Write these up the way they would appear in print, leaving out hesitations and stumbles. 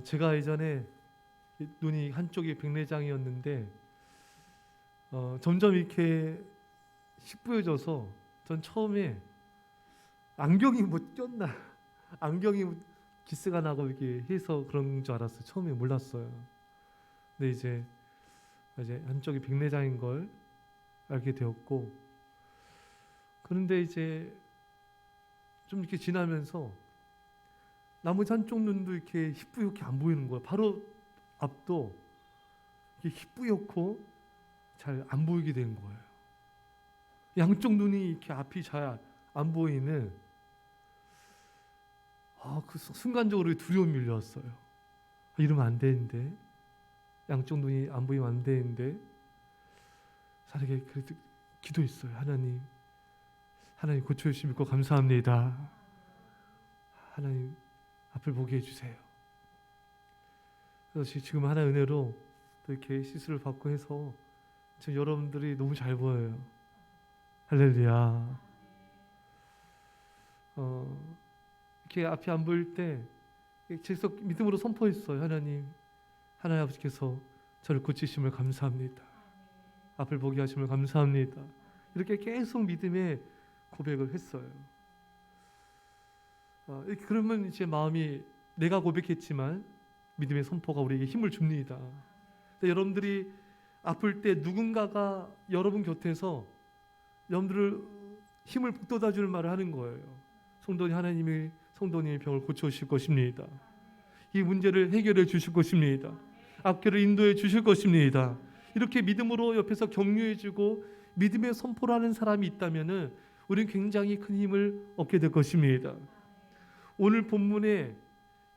제가 예전에 눈이 한쪽이 백내장이었는데 점점 이렇게 희뿌여져서 전 처음에 안경이 뭐 꼈나 안경이 기스가 나고 이렇게 해서 그런 줄 알았어요. 처음에 몰랐어요. 근데 이제 한쪽이 백내장인 걸 알게 되었고, 그런데 이제 좀 이렇게 지나면서 나머지 한쪽 눈도 이렇게 희뿌옇게 안 보이는 거예요. 바로 앞도 이렇게 희뿌옇고 잘 안 보이게 된 거예요. 양쪽 눈이 이렇게 앞이 잘 안 보이는 그 순간적으로 두려움이 밀려왔어요. 이러면 안 되는데, 양쪽 눈이 안 보이면 안 되는데, 사람에게 그래도 기도했어요. 하나님 고쳐주시면 믿고 감사합니다. 하나님 앞을 보게 해주세요. 그래서 지금 하나의 은혜로 또 이렇게 시술을 받고 해서 지금 여러분들이 너무 잘 보여요. 할렐루야. 이렇게 앞이 안 보일 때 계속 믿음으로 선포했어요. 하나님 아버지께서 저를 고치심을 감사합니다. 앞을 보게 하심을 감사합니다. 이렇게 계속 믿음의 고백을 했어요. 그러면 이제 마음이, 내가 고백했지만 믿음의 선포가 우리에게 힘을 줍니다. 여러분들이 아플 때 누군가가 여러분 곁에서 여러분들을 힘을 북돋아 주는 말을 하는 거예요. 성도님, 하나님이 성도님의 병을 고쳐주실 것입니다. 이 문제를 해결해 주실 것입니다. 앞길을 인도해 주실 것입니다. 이렇게 믿음으로 옆에서 격려해 주고 믿음의 선포를 하는 사람이 있다면 우리는 굉장히 큰 힘을 얻게 될 것입니다. 오늘 본문에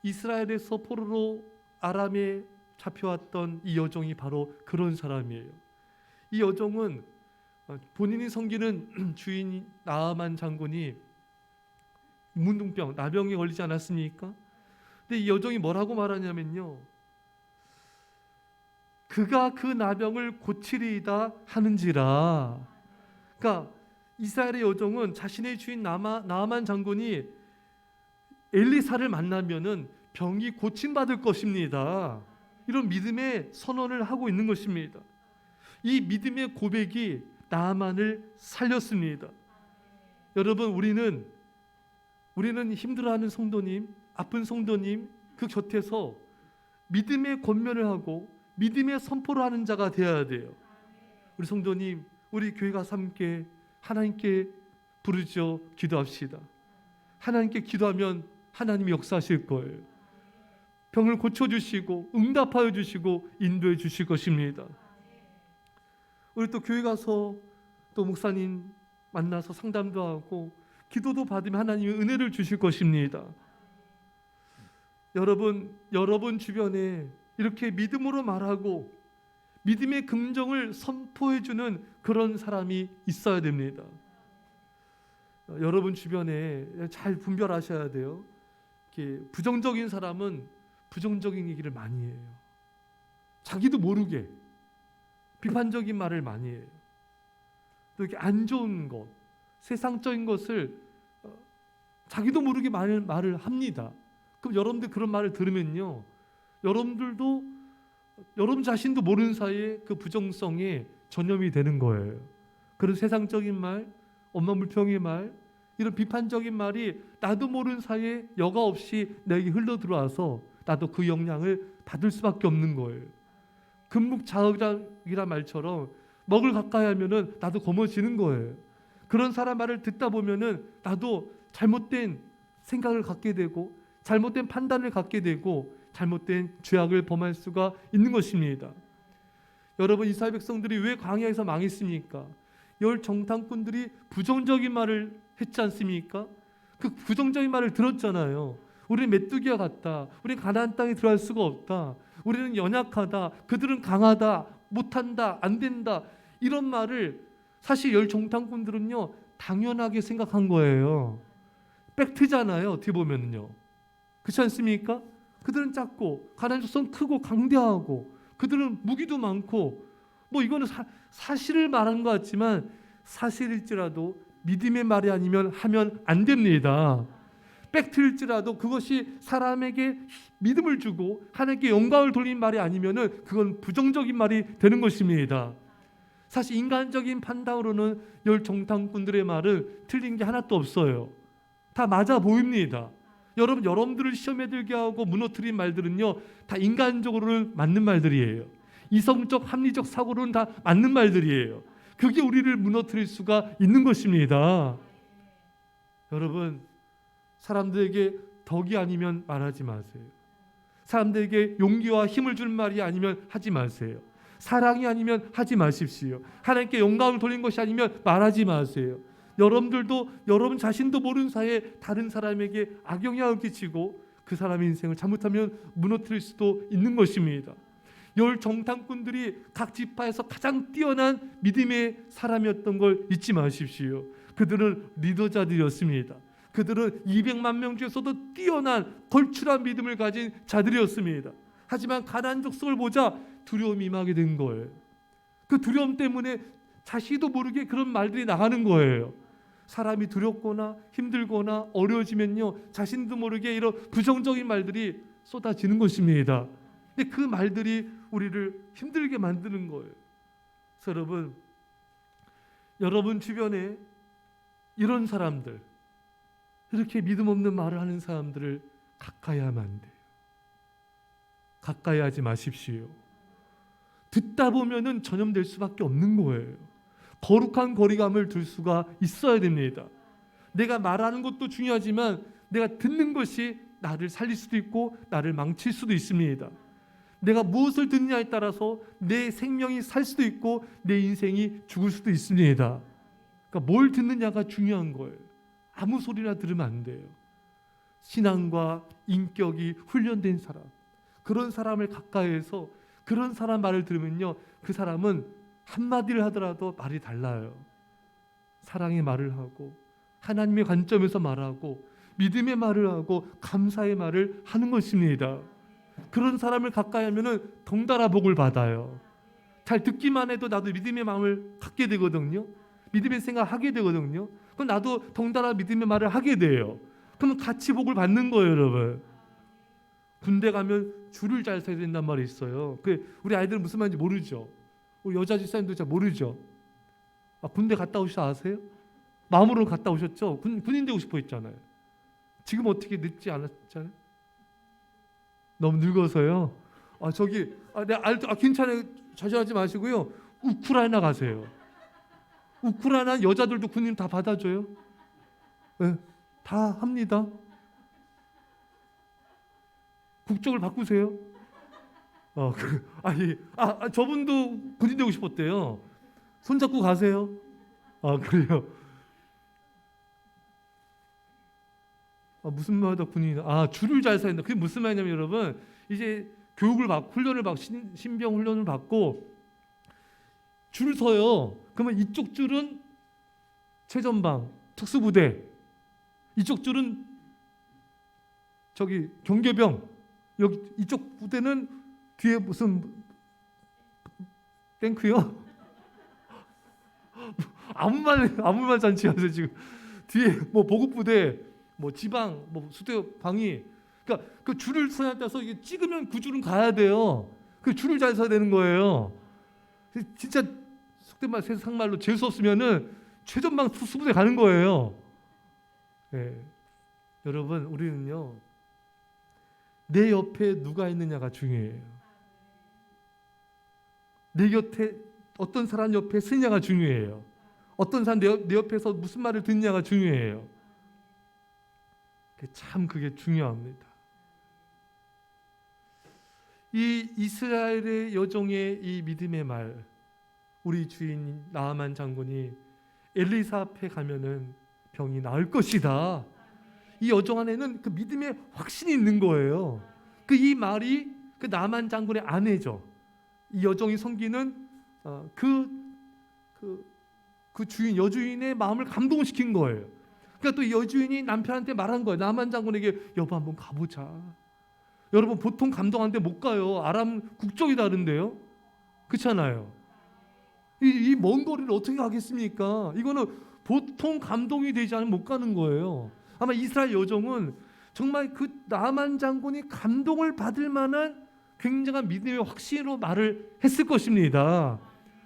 이스라엘에서 포로로 아람에 잡혀왔던 이 여종이 바로 그런 사람이에요. 이 여종은 본인이 섬기는 주인 나아만 장군이 문둥병, 나병에 걸리지 않았습니까? 근데 이 여종이 뭐라고 말하냐면요, 그가 그 나병을 고치리이다 하는지라. 그러니까 이스라엘의 여종은 자신의 주인 나아만 장군이 엘리사를 만나면은 병이 고침받을 것입니다. 이런 믿음의 선언을 하고 있는 것입니다. 이 믿음의 고백이 나아만을 살렸습니다. 여러분, 우리는 힘들어하는 성도님, 아픈 성도님 그 곁에서 믿음의 권면을 하고 믿음의 선포를 하는 자가 되어야 돼요. 우리 성도님, 우리 교회 가서 함께 하나님께 부르짖어 기도합시다. 하나님께 기도하면 하나님이 역사하실 거예요. 병을 고쳐주시고 응답하여 주시고 인도해 주실 것입니다. 우리 또 교회 가서 또 목사님 만나서 상담도 하고 기도도 받으면 하나님이 은혜를 주실 것입니다. 여러분 주변에 이렇게 믿음으로 말하고 믿음의 긍정을 선포해 주는 그런 사람이 있어야 됩니다. 여러분 주변에 잘 분별하셔야 돼요. 이렇게 부정적인 사람은 부정적인 얘기를 많이 해요. 자기도 모르게 비판적인 말을 많이 해요. 또 이렇게 안 좋은 것, 세상적인 것을 자기도 모르게 말을 합니다. 그럼 여러분들 그런 말을 들으면요, 여러분 자신도 모르는 사이에 그 부정성에 전염이 되는 거예요. 그런 세상적인 말, 엄마물평의 말, 이런 비판적인 말이 나도 모르는 사이에 여과 없이 내게 흘러 들어와서 나도 그 영향을 받을 수밖에 없는 거예요. 금묵자흑이란 말처럼 먹을 가까이 하면은 나도 검어지는 거예요. 그런 사람 말을 듣다 보면은 나도 잘못된 생각을 갖게 되고 잘못된 판단을 갖게 되고 잘못된 죄악을 범할 수가 있는 것입니다. 여러분, 이스라엘 백성들이 왜 광야에서 망했습니까? 열 정탐꾼들이 부정적인 말을 했지 않습니까? 그 부정적인 말을 들었잖아요. 우리는 메뚜기와 같다. 우리는 가나안 땅에 들어갈 수가 없다. 우리는 연약하다. 그들은 강하다. 못한다. 안 된다. 이런 말을 사실 열 정탐꾼들은요, 당연하게 생각한 거예요. 팩트잖아요. 어떻게 보면요. 그렇지 않습니까? 그들은 작고 가나안 족속은 크고 강대하고 그들은 무기도 많고 뭐 이거는 사실을 말한 것 같지만 사실일지라도 믿음의 말이 아니면 하면 안 됩니다. 팩트일지라도 그것이 사람에게 믿음을 주고 하나님께 영광을 돌린 말이 아니면은 그건 부정적인 말이 되는 것입니다. 사실 인간적인 판단으로는 열 정탐꾼들의 말은 틀린 게 하나도 없어요. 다 맞아 보입니다. 여러분들을 시험에 들게 하고 무너뜨린 말들은요, 다 인간적으로는 맞는 말들이에요. 이성적, 합리적 사고로는 다 맞는 말들이에요. 그게 우리를 무너뜨릴 수가 있는 것입니다. 여러분, 사람들에게 덕이 아니면 말하지 마세요. 사람들에게 용기와 힘을 줄 말이 아니면 하지 마세요. 사랑이 아니면 하지 마십시오. 하나님께 영광을 돌린 것이 아니면 말하지 마세요. 여러분들도 여러분 자신도 모르는 사이에 다른 사람에게 악영향을 끼치고 그 사람의 인생을 잘못하면 무너뜨릴 수도 있는 것입니다. 열 정탐꾼들이 각 지파에서 가장 뛰어난 믿음의 사람이었던 걸 잊지 마십시오. 그들은 리더자들이었습니다. 그들은 200만 명 중에서도 뛰어난 걸출한 믿음을 가진 자들이었습니다. 하지만 가나안 족속을 보자 두려움이 임하게 된 거예요. 그 두려움 때문에 자신도 모르게 그런 말들이 나가는 거예요. 사람이 두렵거나 힘들거나 어려워지면요, 자신도 모르게 이런 부정적인 말들이 쏟아지는 것입니다. 근데 그 말들이 우리를 힘들게 만드는 거예요. 그래서 여러분 주변에 이런 사람들, 이렇게 믿음 없는 말을 하는 사람들을 가까이 하면 안 돼요. 가까이 하지 마십시오. 듣다 보면은 전염될 수밖에 없는 거예요. 거룩한 거리감을 둘 수가 있어야 됩니다. 내가 말하는 것도 중요하지만 내가 듣는 것이 나를 살릴 수도 있고 나를 망칠 수도 있습니다. 내가 무엇을 듣느냐에 따라서 내 생명이 살 수도 있고 내 인생이 죽을 수도 있습니다. 그러니까 뭘 듣느냐가 중요한 거예요. 아무 소리나 들으면 안 돼요. 신앙과 인격이 훈련된 사람, 그런 사람을 가까이해서 그런 사람 말을 들으면요, 그 사람은 한마디를 하더라도 말이 달라요. 사랑의 말을 하고 하나님의 관점에서 말하고 믿음의 말을 하고 감사의 말을 하는 것입니다. 그런 사람을 가까이 하면은 덩달아 복을 받아요. 잘 듣기만 해도 나도 믿음의 마음을 갖게 되거든요. 믿음의 생각을 하게 되거든요. 그럼 나도 덩달아 믿음의 말을 하게 돼요. 그러면 같이 복을 받는 거예요, 여러분. 군대 가면 줄을 잘 서야 된단 말이 있어요. 우리 아이들은 무슨 말인지 모르죠. 우리 여자 집사님도 잘 모르죠. 군대 갔다 오셔서 아세요? 마음으로 갔다 오셨죠? 군인 되고 싶어 했잖아요. 지금 어떻게 늦지 않았잖아요? 너무 늙어서요. 괜찮아요. 좌절하지 마시고요. 우크라이나 가세요. 우크라이나 여자들도 군인 다 받아줘요. 네, 다 합니다. 국적을 바꾸세요. 저분도 군인 되고 싶었대요. 손잡고 가세요. 그래요. 무슨 말이다 군인? 줄을 잘 서야 된다. 그게 무슨 말이냐면 여러분, 이제 교육을 받고 훈련을 받고 신병 훈련을 받고 줄을 서요. 그러면 이쪽 줄은 최전방 특수부대, 이쪽 줄은 경계병, 여기 이쪽 부대는 뒤에 무슨 탱크요? 아무 말 잔치 하세요 지금. 뒤에 보급부대, 지방, 수대 방위. 그러니까 그 줄을 서야 돼서 이게 찍으면 그 줄은 가야 돼요. 그 줄을 잘 서야 되는 거예요. 진짜 속된말 세상말로 재수 없으면은 최전방 수부대 가는 거예요. 네. 여러분, 우리는요, 내 옆에 누가 있느냐가 중요해요. 내 곁에 어떤 사람 옆에 서느냐가 중요해요. 어떤 사람 내 옆에서 무슨 말을 듣느냐가 중요해요. 참 그게 중요합니다. 이 이스라엘의 여종의 이 믿음의 말, 우리 주인 나아만 장군이 엘리사 앞에 가면은 병이 나을 것이다. 이 여종 안에는 그 믿음의 확신이 있는 거예요. 이 말이 그 나아만 장군의 아내죠. 이 여종이 섬기는 그 주인, 여주인의 마음을 감동시킨 거예요. 그러니까 또 여주인이 남편한테 말한 거예요. 나아만 장군에게, 여보 한번 가보자. 여러분, 보통 감동하는데 못 가요. 아람 국적이 다른데요. 그렇잖아요. 이 먼 거리를 어떻게 가겠습니까? 이거는 보통 감동이 되지 않으면 못 가는 거예요. 아마 이스라엘 여종은 정말 그 나만 장군이 감동을 받을 만한 굉장한 믿음의 확신으로 말을 했을 것입니다.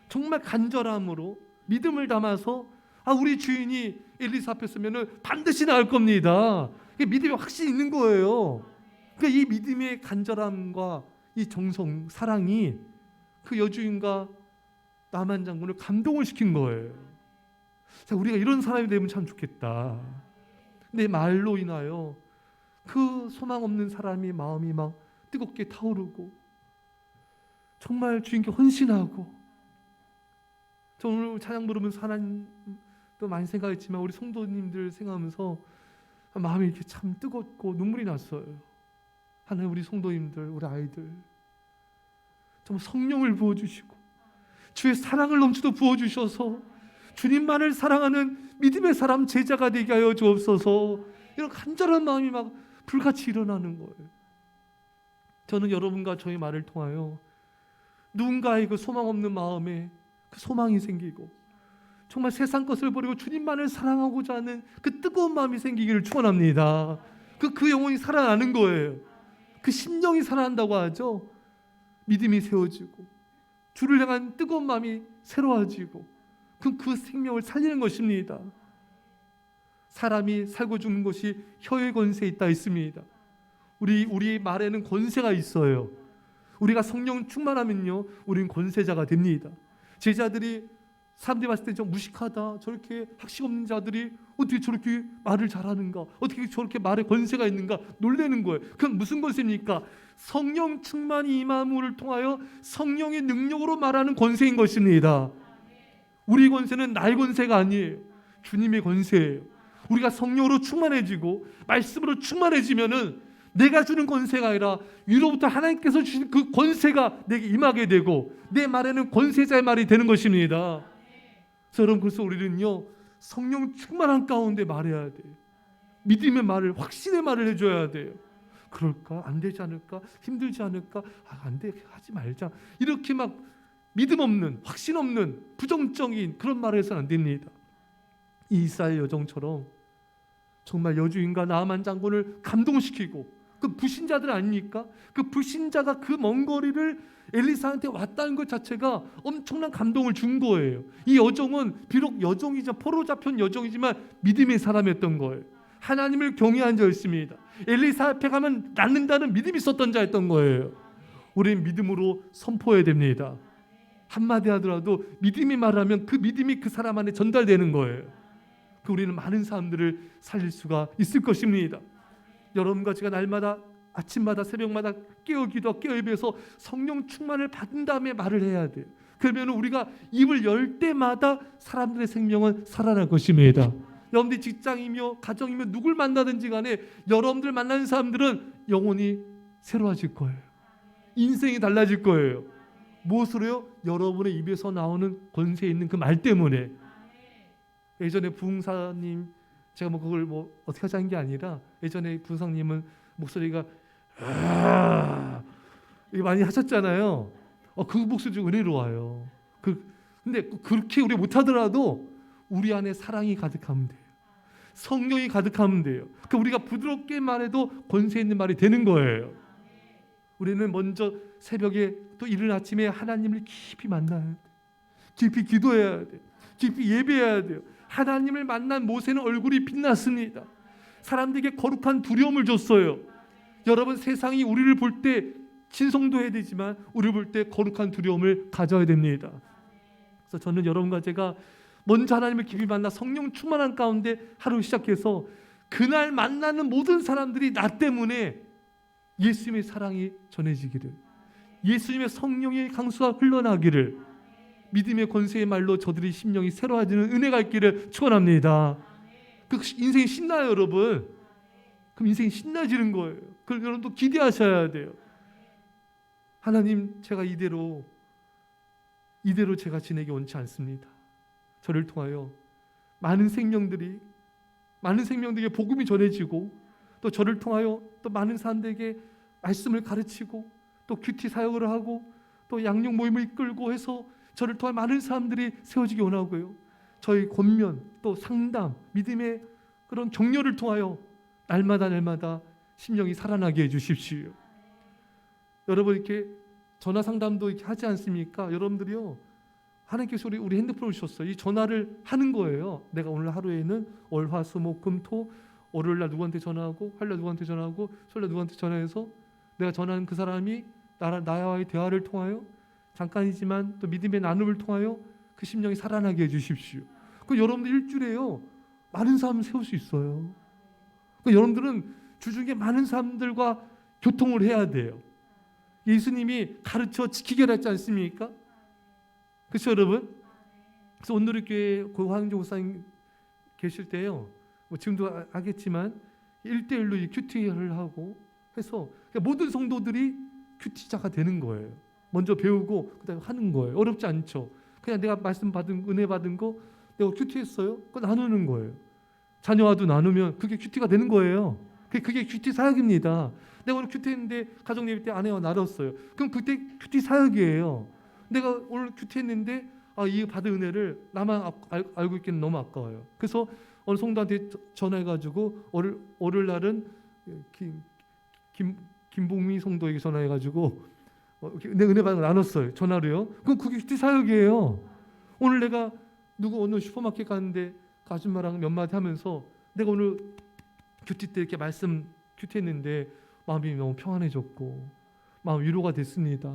정말 간절함으로 믿음을 담아서 우리 주인이 엘리사 앞에 서면은 반드시 나을 겁니다. 믿음의 확신이 있는 거예요. 그러니까 이 믿음의 간절함과 이 정성, 사랑이 그 여주인과 나만 장군을 감동을 시킨 거예요. 자, 우리가 이런 사람이 되면 참 좋겠다. 내 말로 인하여 그 소망 없는 사람이 마음이 막 뜨겁게 타오르고 정말 주인께 헌신하고, 저 오늘 찬양 부르면서 하나님도 많이 생각했지만 우리 성도님들 생각하면서 마음이 이렇게 참 뜨겁고 눈물이 났어요. 하나님, 우리 성도님들, 우리 아이들 정말 성령을 부어주시고 주의 사랑을 넘치도록 부어주셔서 주님만을 사랑하는 믿음의 사람 제자가 되게 하여 주옵소서. 이런 간절한 마음이 막 불같이 일어나는 거예요. 저는 여러분과 저의 말을 통하여 누군가의 그 소망 없는 마음에 그 소망이 생기고 정말 세상 것을 버리고 주님만을 사랑하고자 하는 그 뜨거운 마음이 생기기를 축원합니다. 그 영혼이 살아나는 거예요. 그 심령이 살아난다고 하죠. 믿음이 세워지고 주를 향한 뜨거운 마음이 새로워지고 그 생명을 살리는 것입니다. 사람이 살고 죽는 것이 혀의 권세에 있다 했습니다. 우리 말에는 권세가 있어요. 우리가 성령 충만하면요, 우리는 권세자가 됩니다. 제자들이 사람들이 봤을 때 좀 무식하다, 저렇게 학식 없는 자들이 어떻게 저렇게 말을 잘하는가, 어떻게 저렇게 말에 권세가 있는가 놀라는 거예요. 그건 무슨 권세입니까? 성령 충만이 임함을 통하여 성령의 능력으로 말하는 권세인 것입니다. 우리 권세는 나의 권세가 아니에요. 주님의 권세예요. 우리가 성령으로 충만해지고 말씀으로 충만해지면은 내가 주는 권세가 아니라 위로부터 하나님께서 주신 그 권세가 내게 임하게 되고 내 말에는 권세자의 말이 되는 것입니다. 그래서 여러분, 그래서 우리는요, 성령 충만한 가운데 말해야 돼요. 믿음의 말을, 확신의 말을 해줘야 돼요. 그럴까? 안 되지 않을까? 힘들지 않을까? 안 돼, 하지 말자. 이렇게 막 믿음 없는, 확신 없는, 부정적인 그런 말을 해서는 안 됩니다. 이 이스라엘 여종처럼 정말 여주인과 나아만 장군을 감동시키고, 그 불신자들 아닙니까? 그 불신자가 그 먼 거리를 엘리사한테 왔다는 것 자체가 엄청난 감동을 준 거예요. 이 여종은 비록 여종이자 포로 잡힌 여종이지만 믿음의 사람이었던 거예요. 하나님을 경외한 자였습니다. 엘리사 앞에 가면 낫는다는 믿음이 있었던 자였던 거예요. 우리는 믿음으로 선포해야 됩니다. 한마디 하더라도 믿음이 말하면 그 믿음이 그 사람 안에 전달되는 거예요. 우리는 많은 사람들을 살릴 수가 있을 것입니다. 여러분과 제가 날마다, 아침마다, 새벽마다 깨어기도 깨어 예배해서 성령 충만을 받은 다음에 말을 해야 돼요. 그러면 우리가 입을 열 때마다 사람들의 생명은 살아날 것입니다. 여러분들이 직장이며 가정이며 누굴 만나든지 간에 여러분들 만나는 사람들은 영혼이 새로워질 거예요. 인생이 달라질 거예요. 무엇으로요? 여러분의 입에서 나오는 권세 있는 그 말 때문에. 예전에 부흥사님, 제가 그걸 어떻게 하자는 게 아니라, 예전에 부흥사님은 목소리가 많이 하셨잖아요. 그 목소리 좀 은혜로워요. 근데 그렇게 우리 못하더라도 우리 안에 사랑이 가득하면 돼요. 성령이 가득하면 돼요. 그러니까 우리가 부드럽게 말해도 권세 있는 말이 되는 거예요. 우리는 먼저 새벽에 또 이른 아침에 하나님을 깊이 만나야 돼요. 깊이 기도해야 돼요. 깊이 예배해야 돼요. 하나님을 만난 모세는 얼굴이 빛났습니다. 사람들에게 거룩한 두려움을 줬어요. 여러분, 세상이 우리를 볼 때 신성도 해야 되지만 우리를 볼 때 거룩한 두려움을 가져야 됩니다. 그래서 저는 여러분과 제가 먼저 하나님을 깊이 만나 성령 충만한 가운데 하루 시작해서 그날 만나는 모든 사람들이 나 때문에 예수님의 사랑이 전해지기를, 예수님의 성령의 강수가 흘러나기를, 믿음의 권세의 말로 저들의 심령이 새로워지는 은혜가 있기를 축원합니다. 그 인생이 신나요, 여러분. 그럼 인생이 신나지는 거예요. 그걸 여러분도 기대하셔야 돼요. 하나님, 제가 이대로 제가 지내기 원치 않습니다. 저를 통하여 많은 생명들에게 복음이 전해지고, 또 저를 통하여 또 많은 사람들에게 말씀을 가르치고, 또 큐티 사역을 하고, 또 양육 모임을 이끌고 해서 저를 통해 많은 사람들이 세워지기 원하고요. 저희 권면, 또 상담, 믿음의 그런 격려를 통하여 날마다 심령이 살아나게 해주십시오. 여러분 이렇게 전화 상담도 이렇게 하지 않습니까? 여러분들이요, 하나님께서 우리 핸드폰을 주셨어요. 이 전화를 하는 거예요. 내가 오늘 하루에는 월, 화, 수, 목, 금, 토, 월요일 날 누구한테 전화하고, 화요일 날 누구한테 전화하고, 수요일 날 누구한테 전화해서 내가 전화하는 그 사람이 나와의 대화를 통하여 잠깐이지만 또 믿음의 나눔을 통하여 그 심령이 살아나게 해주십시오. 그 여러분들 일주일에요 많은 사람 세울 수 있어요. 그 여러분들은 주중에 많은 사람들과 교통을 해야 돼요. 예수님이 가르쳐 지키게 했지 않습니까? 그렇죠 여러분? 그래서 오늘 교회 고황조 목사님 계실 때요, 뭐 지금도 하겠지만 1대1로 큐티를 하고 해서 모든 성도들이 큐티자가 되는 거예요. 먼저 배우고 그다음에 하는 거예요. 어렵지 않죠. 그냥 내가 말씀 받은 은혜 받은 거 내가 큐티했어요. 그거 나누는 거예요. 자녀와도 나누면 그게 큐티가 되는 거예요. 그게 큐티 사역입니다. 내가 오늘 큐티했는데 가정 예배 때 아내와 나눴어요. 그럼 그때 큐티 사역이에요. 내가 오늘 큐티했는데 이 받은 은혜를 나만 알고 있기는 너무 아까워요. 그래서 어느 성도한테 전화해가지고 월요일 날은 김봉미 성도에게 전화해가지고 은혜 받은 거 나눴어요. 전화로요. 그럼 그게 큐티 사역이에요. 오늘 내가 어느 슈퍼마켓 갔는데 아줌마랑 몇 마디 하면서 내가 오늘 큐티 때 이렇게 말씀 큐티했는데 마음이 너무 평안해졌고 마음 위로가 됐습니다.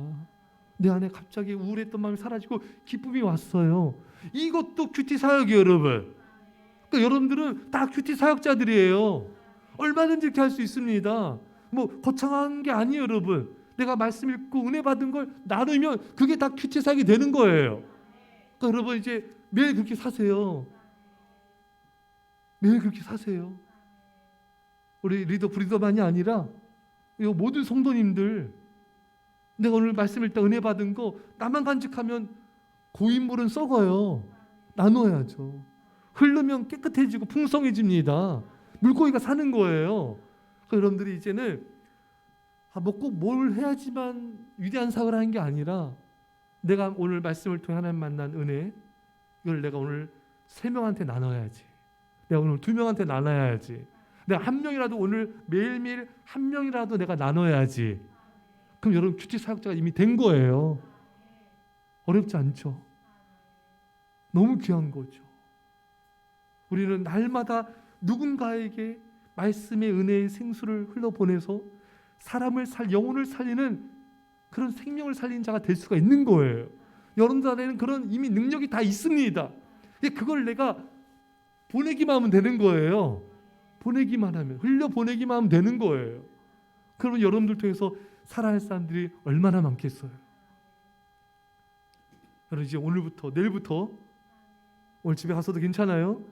내 안에 갑자기 우울했던 마음이 사라지고 기쁨이 왔어요. 이것도 큐티 사역이에요, 여러분. 그러니까 여러분들은 다 큐티 사역자들이에요. 얼마든지 이렇게 할 수 있습니다. 뭐 거창한 게 아니에요, 여러분. 내가 말씀 읽고 은혜 받은 걸 나누면 그게 다 큐티 사역이 되는 거예요. 그러니까 여러분 이제 매일 그렇게 사세요. 매일 그렇게 사세요. 우리 리더 브리더만이 아니라 모든 성도님들, 내가 오늘 말씀 읽다 은혜 받은 거 나만 간직하면 고인물은 썩어요. 나눠야죠. 흐르면 깨끗해지고 풍성해집니다. 물고기가 사는 거예요. 그러니까 여러분들이 이제는 꼭 뭘 해야지만 위대한 사역을 하는 게 아니라 내가 오늘 말씀을 통해 하나님 만난 은혜, 이걸 내가 오늘 3명한테 나눠야지. 내가 오늘 2명한테 나눠야지. 내가 1명이라도 오늘 매일매일 1명이라도 내가 나눠야지. 그럼 여러분 큐티 사역자가 이미 된 거예요. 어렵지 않죠? 너무 귀한 거죠. 우리는 날마다 누군가에게 말씀의 은혜의 생수를 흘러보내서 사람을 영혼을 살리는 그런 생명을 살리는 자가 될 수가 있는 거예요. 여러분들 안에는 그런 이미 능력이 다 있습니다. 그걸 내가 보내기만 하면 되는 거예요. 보내기만 하면, 흘려보내기만 하면 되는 거예요. 그러면 여러분들 통해서 살아갈 사람들이 얼마나 많겠어요. 여러분 이제 오늘부터, 내일부터, 오늘 집에 가서도 괜찮아요?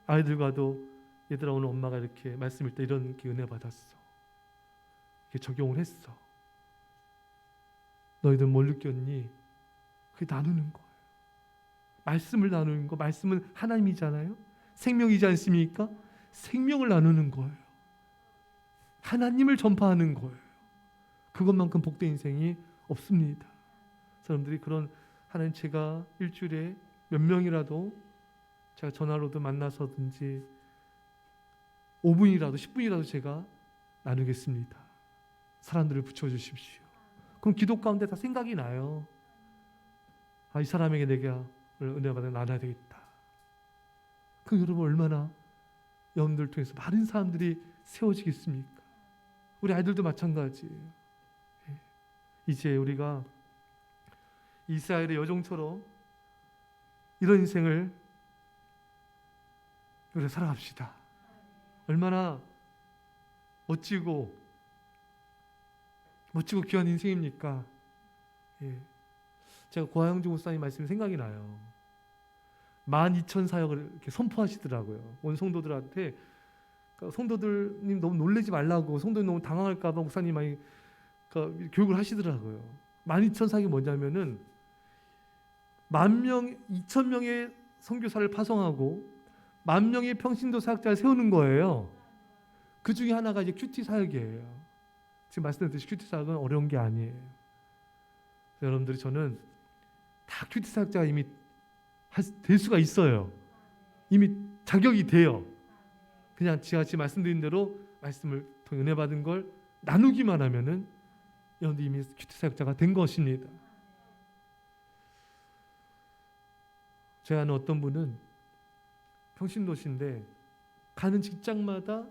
아이들과도 얘들아 오늘 엄마가 이렇게 말씀일 때 이런 은혜 받았어. 이렇게 적용을 했어. 너희들 뭘 느꼈니? 그게 나누는 거예요. 말씀을 나누는 거, 말씀은 하나님이잖아요. 생명이지 않습니까? 생명을 나누는 거예요. 하나님을 전파하는 거예요. 그것만큼 복된 인생이 없습니다. 사람들이 그런 하나님, 제가 일주일에 몇 명이라도 제가 전화로도 만나서든지 5분이라도 10분이라도 제가 나누겠습니다. 사람들을 붙여주십시오. 그럼 기도 가운데 다 생각이 나요. 이 사람에게 내가 은혜 받아 나눠야 되겠다. 그 여러분 얼마나 여러분들 통해서 많은 사람들이 세워지겠습니까? 우리 아이들도 마찬가지예요. 이제 우리가 이스라엘의 여종처럼 이런 인생을 우리가 살아갑시다. 얼마나 멋지고 귀한 인생입니까? 제가 고하영주 목사님 말씀이 생각이 나요. 12,000 사역을 이렇게 선포하시더라고요. 온 성도들한테. 그러니까 성도들님 너무 놀라지 말라고, 성도님 너무 당황할까 봐 목사님 많이 교육을 하시더라고요. 12,000 사역이 뭐냐면은 10,000명, 2,000명의 선교사를 파송하고 10,000명의 평신도 사역자를 세우는 거예요. 그 중에 하나가 이제 큐티 사역이에요. 지금 말씀드렸듯이 큐티 사역은 어려운 게 아니에요. 여러분들이, 저는 다 큐티 사역자가 이미 될 수가 있어요. 이미 자격이 돼요. 그냥 제가 지금 말씀드린 대로 말씀을 통해 은혜 받은 걸 나누기만 하면은 여러분들 이미 큐티 사역자가 된 것입니다. 제가 아는 어떤 분은 평신도시인데 가는 직장마다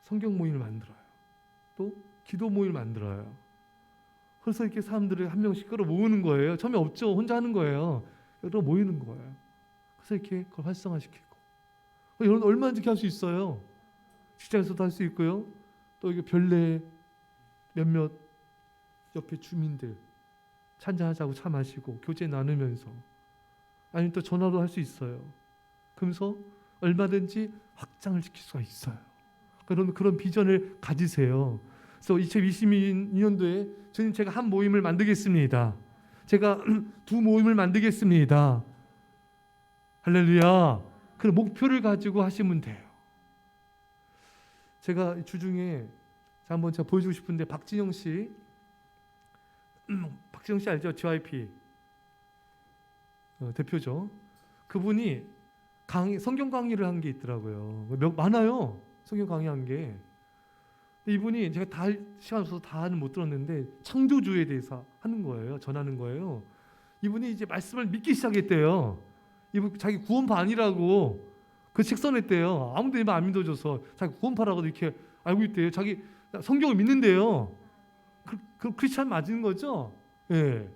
성경 모임을 만들어요. 또 기도 모임을 만들어요. 그래서 이렇게 사람들을 한 명씩 끌어 모으는 거예요. 처음에 없죠. 혼자 하는 거예요. 끌어 모이는 거예요. 그래서 이렇게 그걸 활성화시키고. 이런 얼마든지 할 수 있어요. 직장에서도 할 수 있고요. 또 이게 별내 몇몇 옆에 주민들 찬자하자고 차 마시고 교제 나누면서, 아니면 또 전화로 할 수 있어요. 그러면서 얼마든지 확장을 시킬 수가 있어요. 그런 비전을 가지세요. 그래서 2022년도에 저는 제가 한 모임을 만들겠습니다. 제가 두 모임을 만들겠습니다. 할렐루야. 그 목표를 가지고 하시면 돼요. 제가 주중에 한번 제가 보여주고 싶은데, 박진영 씨 알죠? JYP 대표죠. 그분이 성경 강의를 한 게 있더라고요. 많아요. 성경 강의한 게. 이분이 제가 다 시간 없어서 다는 못 들었는데 창조주에 대해서 하는 거예요. 전하는 거예요. 이분이 이제 말씀을 믿기 시작했대요. 이분 자기 구원파아니라고 그 책 써냈대요. 아무도 안 믿어줘서 자기 구원파라고 이렇게 알고 있대요. 자기 성경을 믿는데요. 그 크리스찬 맞는 거죠? 예.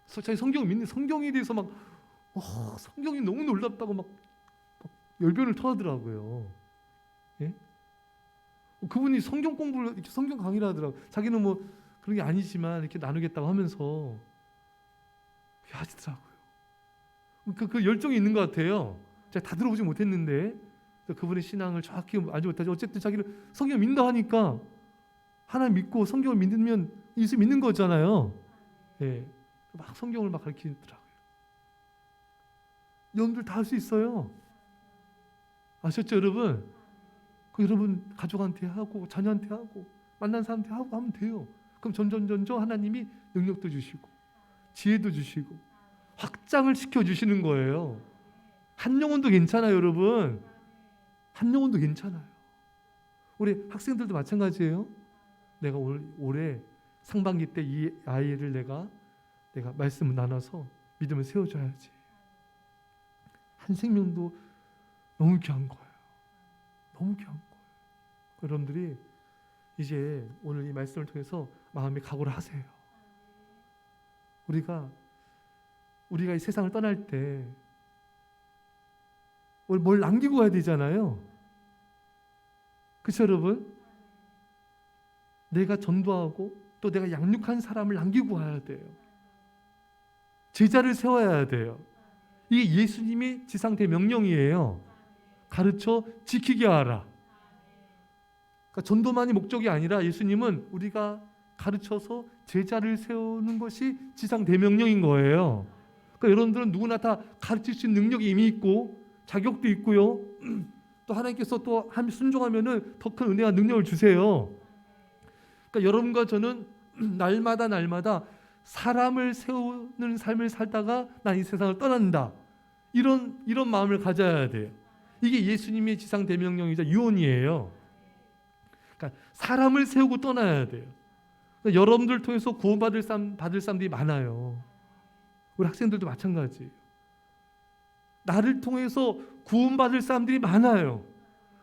자기 성경을 믿는, 성경에 대해서 막 성경이 너무 놀랍다고 막 열변을 토하더라고요. 예? 그분이 성경 공부를 이렇게 성경 강의를 하더라고요. 자기는 뭐 그런 게 아니지만 이렇게 나누겠다고 하면서 하시더라고요. 그 열정이 있는 것 같아요. 제가 다 들어보지 못했는데 그분의 신앙을 정확히 알지 못하죠. 어쨌든 자기는 성경 믿는다 하니까 하나님 믿고 성경을 믿으면 예수 믿는 거잖아요. 예. 막 성경을 막 가르치더라고요. 여러분들 다 할 수 있어요. 아셨죠, 여러분? 여러분 가족한테 하고 자녀한테 하고 만난 사람한테 하고 하면 돼요. 그럼 점점 하나님이 능력도 주시고 지혜도 주시고 확장을 시켜주시는 거예요. 한 영혼도 괜찮아요, 여러분. 한 영혼도 괜찮아요. 우리 학생들도 마찬가지예요. 내가 올해 상반기 때 이 아이를 내가 말씀을 나눠서 믿음을 세워줘야지. 한 생명도 너무 귀한 거예요. 너무 귀한 거예요. 여러분들이 이제 오늘 이 말씀을 통해서 마음의 각오를 하세요. 우리가 이 세상을 떠날 때 뭘 남기고 가야 되잖아요. 그렇죠, 여러분? 내가 전도하고 또 내가 양육한 사람을 남기고 가야 돼요. 제자를 세워야 돼요. 이게 예수님의 지상대 명령이에요. 가르쳐 지키게 하라. 그러니까 전도만이 목적이 아니라 예수님은 우리가 가르쳐서 제자를 세우는 것이 지상 대명령인 거예요. 그러니까 여러분들은 누구나 다 가르칠 수 있는 능력이 이미 있고 자격도 있고요. 또 하나님께서 또 순종하면은 더 큰 은혜와 능력을 주세요. 그러니까 여러분과 저는 날마다 사람을 세우는 삶을 살다가 난 이 세상을 떠난다. 이런 마음을 가져야 돼요. 이게 예수님의 지상 대명령이자 유언이에요. 그러니까 사람을 세우고 떠나야 돼요. 그러니까 여러분들 통해서 구원받을 사람들이 많아요. 우리 학생들도 마찬가지예요. 나를 통해서 구원받을 사람들이 많아요.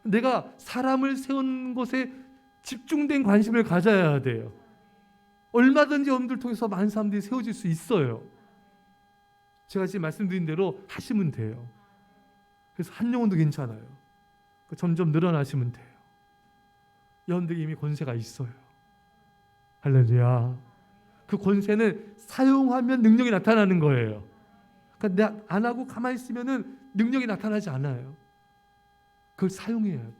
내가 사람을 세운 것에 집중된 관심을 가져야 돼요. 얼마든지 여러분들 통해서 많은 사람들이 세워질 수 있어요. 제가 지금 말씀드린 대로 하시면 돼요. 그래서 한 영혼도 괜찮아요. 점점 늘어나시면 돼요. 여러분들이 이미 권세가 있어요. 할렐루야. 그 권세는 사용하면 능력이 나타나는 거예요. 그러니까 내가 안 하고 가만히 있으면은 능력이 나타나지 않아요. 그걸 사용해야 돼.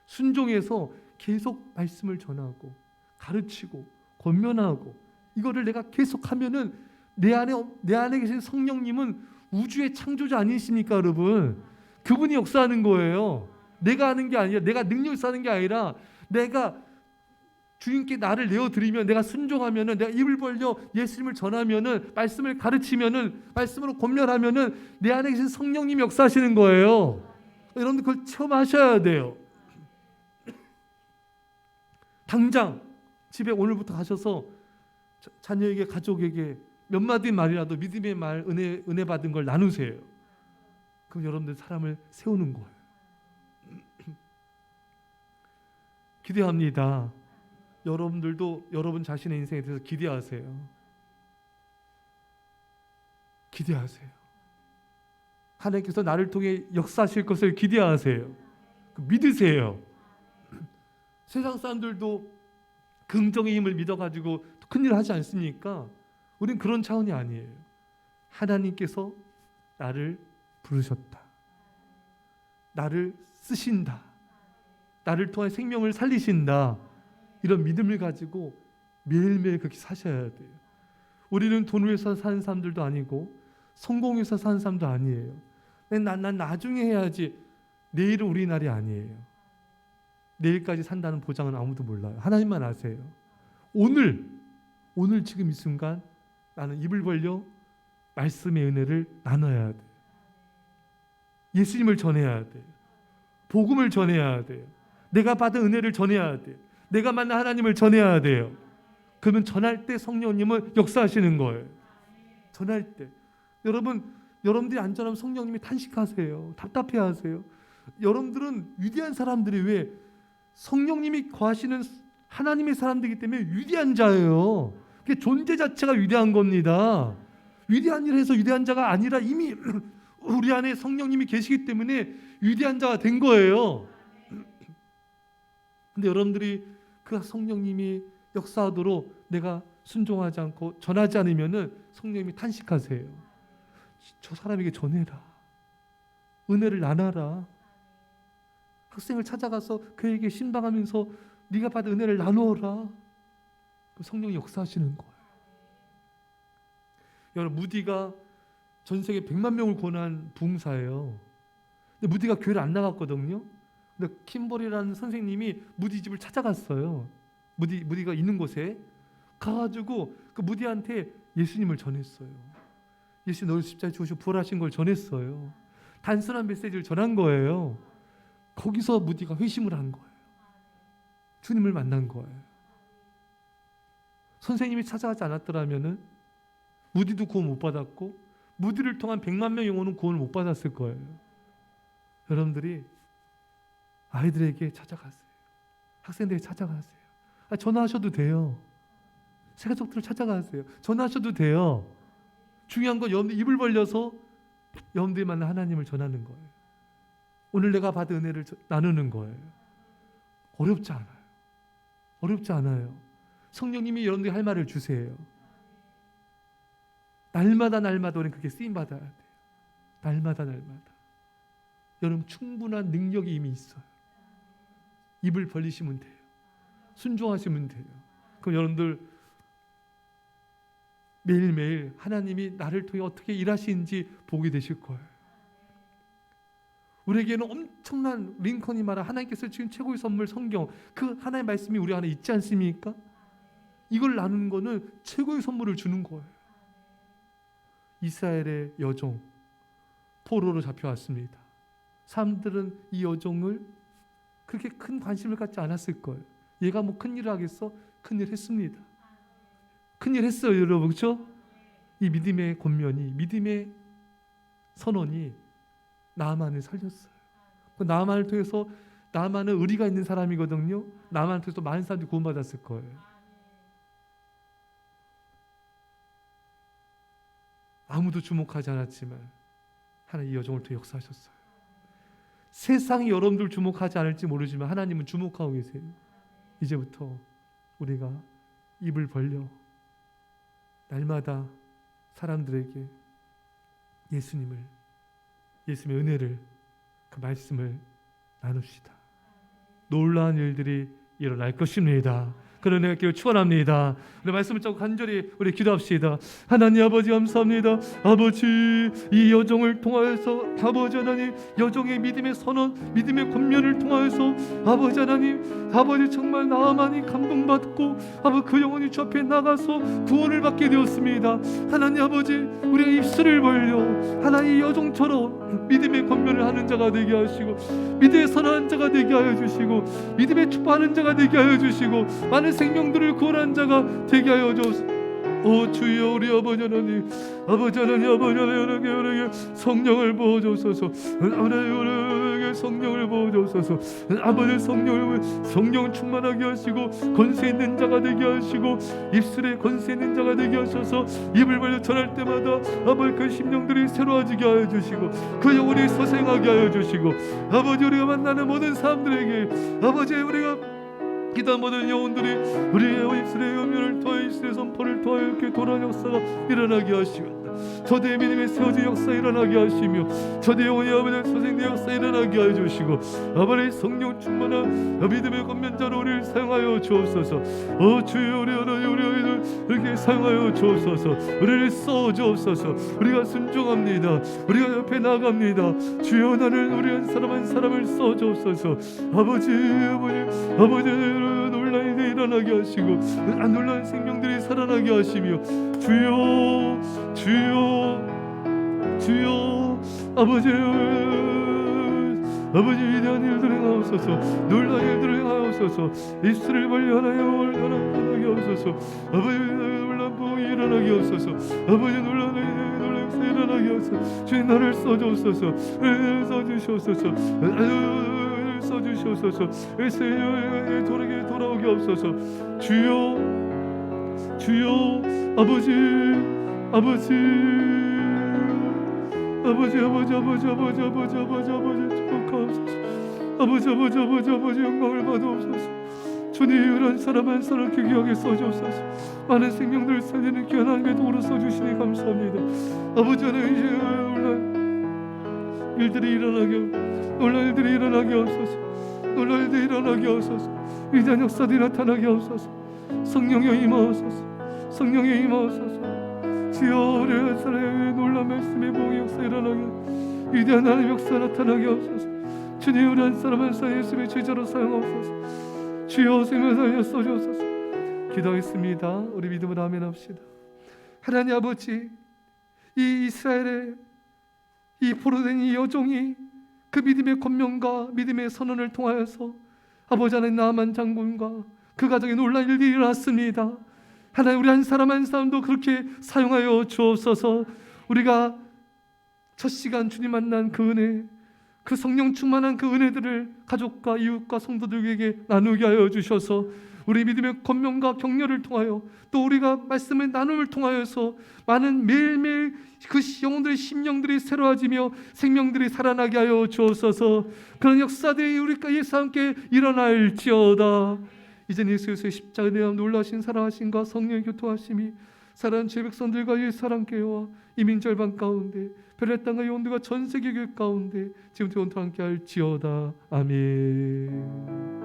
순종해서 계속 말씀을 전하고 가르치고 권면하고 이거를 내가 계속하면은 내 안에 계신 성령님은 우주의 창조자 아니십니까, 여러분? 그분이 역사하는 거예요. 내가 하는 게 아니라, 내가 능력을 쌓는 게 아니라, 내가 주님께 나를 내어드리면, 내가 순종하면은, 내가 입을 벌려 예수님을 전하면은, 말씀을 가르치면은, 말씀으로 권면하면은 내 안에 계신 성령님이 역사하시는 거예요. 여러분들 그걸 체험하셔야 돼요. 당장 집에 오늘부터 가셔서 자녀에게, 가족에게 몇 마디 말이라도 믿음의 말, 은혜 받은 걸 나누세요. 그럼 여러분들 사람을 세우는 거예요. 기대합니다. 여러분들도 여러분 자신의 인생에 대해서 기대하세요. 기대하세요. 하나님께서 나를 통해 역사하실 것을 기대하세요. 믿으세요. 세상 사람들도 긍정의 힘을 믿어가지고 큰일 하지 않습니까? 우린 그런 차원이 아니에요. 하나님께서 나를 부르셨다. 나를 쓰신다. 나를 통해 생명을 살리신다. 이런 믿음을 가지고 매일매일 그렇게 사셔야 돼요. 우리는 돈 위해서 사는 사람들도 아니고 성공 위해서 사는 사람도 아니에요. 난 나중에 해야지. 내일은 우리 날이 아니에요. 내일까지 산다는 보장은 아무도 몰라요. 하나님만 아세요. 오늘 지금 이 순간 나는 입을 벌려 말씀의 은혜를 나눠야 돼요. 예수님을 전해야 돼요. 복음을 전해야 돼요. 내가 받은 은혜를 전해야 돼요. 내가 만난 하나님을 전해야 돼요. 그러면 전할 때 성령님은 역사하시는 거예요. 전할 때. 여러분들이 안전하면 성령님이 탄식하세요. 답답해하세요. 여러분들은 위대한 사람들이 왜 성령님이 거하시는 하나님의 사람들이기 때문에 위대한 자예요. 그게 존재 자체가 위대한 겁니다. 위대한 일을 해서 위대한 자가 아니라 이미 우리 안에 성령님이 계시기 때문에 위대한 자가 된 거예요. 근데 여러분들이 그 성령님이 역사하도록 내가 순종하지 않고 전하지 않으면은 성령님이 탄식하세요. 저 사람에게 전해라. 은혜를 나눠라. 학생을 찾아가서 그에게 신방하면서 네가 받은 은혜를 나누어라. 성령이 역사하시는 거예요. 여러분, 무디가 전 세계 100만 명을 구원한 부흥사예요. 근데 무디가 교회를 안 나갔거든요. 근데 킴버리라는 선생님이 무디 집을 찾아갔어요. 무디가 있는 곳에 가가지고 그 무디한테 예수님을 전했어요. 예수 너를 십자가에 죽으시고 부활하신 걸 전했어요. 단순한 메시지를 전한 거예요. 거기서 무디가 회심을 한 거예요. 주님을 만난 거예요. 선생님이 찾아가지 않았더라면은 무디도 구원 못 받았고 무디를 통한 100만 명 영혼은 구원을 못 받았을 거예요. 여러분들이 아이들에게 찾아가세요. 학생들에게 찾아가세요. 전화하셔도 돼요. 새가족들을 찾아가세요. 전화하셔도 돼요. 중요한 건 여러분들 입을 벌려서 여러분들이 만난 하나님을 전하는 거예요. 오늘 내가 받은 은혜를 나누는 거예요. 어렵지 않아요. 어렵지 않아요. 성령님이 여러분들이 할 말을 주세요. 날마다 우리는 그렇게 쓰임받아야 돼요. 날마다. 여러분 충분한 능력이 이미 있어요. 입을 벌리시면 돼요. 순종하시면 돼요. 그럼 여러분들 매일매일 하나님이 나를 통해 어떻게 일하시는지 보게 되실 거예요. 우리에게는 엄청난 링컨이 말한 하나님께서 지금 최고의 선물 성경, 그 하나님의 말씀이 우리 안에 있지 않습니까? 이걸 나누는 거는 최고의 선물을 주는 거예요. 이스라엘의 여종 포로로 잡혀왔습니다. 사람들은 이 여종을 그렇게 큰 관심을 갖지 않았을 거예요. 얘가 뭐 큰일을 하겠어? 큰일 했습니다. 큰일 했어요, 여러분. 그렇죠? 이 믿음의 권면이, 믿음의 선언이 나아만을 살렸어요. 그 나아만을 통해서, 나아만은 의리가 있는 사람이거든요. 나아만을 통해서 많은 사람들이 구원받았을 거예요. 아무도 주목하지 않았지만 하나님 이 여종을 통해 역사하셨어요. 세상이 여러분들 주목하지 않을지 모르지만 하나님은 주목하고 계세요. 이제부터 우리가 입을 벌려 날마다 사람들에게 예수님의 은혜를, 그 말씀을 나눕시다. 놀라운 일들이 일어날 것입니다. 그런 은혜가 있기를 축원합니다. 우리 말씀을 좀 간절히 우리 기도합시다. 하나님 아버지 감사합니다. 아버지 이 여정을 통하여서 아버지 하나님 여정의 믿음의 선언 믿음의 권면을 통하여서 아버지 하나님 아버지 정말 나아만이 감동받고 아버지 그 영혼이 주 앞에 나가서 구원을 받게 되었습니다. 하나님 아버지 우리가 입술을 벌려 하나님 여정처럼 믿음의 권면을 하는 자가 되게 하시고 믿음의 선언하는 자가 되게 하여 주시고 믿음의 축복하는 자가 되게 하여 주시고 많은 생명들을 구원한 자가 되게 하여 주옵소서. 오 주여 우리 아버지 하나님 아버지 하나님 아버지 하나님 성령을 부어주소서. 하나님 성령을 부어주소서. 아버지 성령을 충만하게 하시고 권세 있는 자가 되게 하시고 입술에 권세 있는 자가 되게 하셔서 입을 벌려 전할 때마다 아버지 그 심령들이 새로워지게 하여 주시고 그 영혼이 소생하게 하여 주시고 아버지 우리가 만나는 모든 사람들에게 아버지 우리가 기도한 모든 영혼들이 우리의 입술의 음료를 통하여 입술의 선포를 통하여 이렇게 돌아온 역사가 일어나게 하시고 저대의 믿음의 세워진 역사 일어나게 하시며 저대의 영혼이 아버지 소생된 역사 일어나게 하여 주시고 아버지 성령 충만한 믿음의 권면자로 우리를 사용하여 주옵소서. 주여 우리 하나님 우리 아이들 이렇게 사용하여 주옵소서. 우리를 써 주옵소서. 우리가 순종합니다. 우리가 옆에 나갑니다. 주여 나를 우리 한 사람을 써 주옵소서. 아버지 놀라는 일이 일어나게 하시고 놀라는 생명들이 살아나게 하시며 주여 아버지 위대한 일들을 행하옵소서. 놀라운 일들을 행하옵소서. 입술을 벌려 하나님 하옵소서. 아버지 놀라운 부흥이 일어나게 하옵소서. 아버지 놀라운 역사 일어나게 하옵소서. 주님 나를 써주옵소서. 써주시옵소서. 써주시옵소서. 돌아오게 하옵소서. 주여 아버지 축복하옵소서. 아버지 영광을 받으옵소서. 주님 이런 사람 한 사람 귀하게 써주옵소서. 많은 생명들을 살리는 귀한 하나님의 도구로 써주시니 감사합니다. 아버지 하나님 일들이 일어나게 하옵소서. 놀라운 일들이 일어나게 하옵소서. 위대한 역사들이 나타나게 하옵소서. 성령의 임하옵소서. 주여 우리 한 사람의 놀라운 말씀의 복의 역사 일어나게 위대한 하나님의 역사 나타나게 하옵소서. 주님 우리 한 사람 예수님의 제자로 사용하옵소서. 주여 생명을 써주옵소서. 기도하겠습니다. 우리 믿음으로 아멘합시다. 하나님 아버지 이 이스라엘의 이 포로된 이 여종이 그 믿음의 권면과 믿음의 선언을 통하여서 아버지 하나님 나아만 장군과 그 가정에 놀라운 일이 일어났습니다. 하나님 우리 한 사람도 그렇게 사용하여 주옵소서. 우리가 첫 시간 주님 만난 그 은혜 그 성령 충만한 그 은혜들을 가족과 이웃과 성도들에게 나누게 하여 주셔서 우리 믿음의 권면과 격려를 통하여 또 우리가 말씀의 나눔을 통하여서 많은 매일매일 그 영혼들의 심령들이 새로워지며 생명들이 살아나게 하여 주옵소서. 그런 역사들이 우리가 예수와 함께 일어날지어다. 이제 예수의 십자가에 대한 놀라신 사랑하심과 성령의 교통하심이 사랑하는 제 백성들과 예수 사랑교회와 이민 절반 가운데 별의 땅과 영혼들과 전 세계 교회 가운데 지금부터 영원토록 함께 할지어다. 아멘.